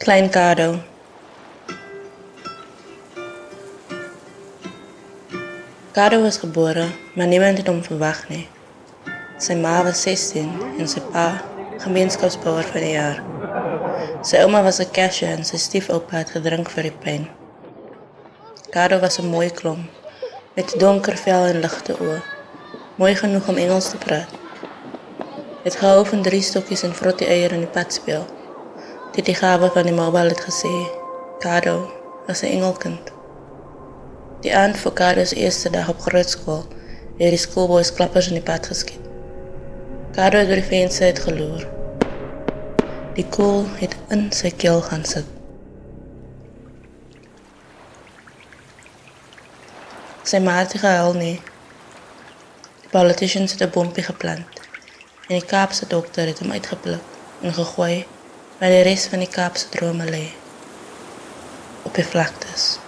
Klein Kado. Kado was gebore, maar niemand het hom verwag nie. Sy ma was 16 en sy pa gemeenskapsbouer van die jaar. Sy ouma was 'n cashier en sy stiefoupa het gedrink vir die pyn. Kado was 'n mooi klomp, met donker vel en ligte oë. Mooi genoeg om Engels te praat. Het gehou van 3 stokkies en vrottie eier in die padspeel. Dit die gawe van die mobile het gesê, Kado was 'n engelkind. Die aand voor Kado's eerste dag op grootskool het die schoolboys klappers in die pad geskiet. Kado het door die venster uit geloer. Die kool het in sy keel gaan sit. Sy ma het nie gehuil nie. Die politicians het 'n bompie geplant en die Kaapse dokter het hom uitgepluk en gegooi waar die res van die Kaapse drome lê. Op die vlaktes.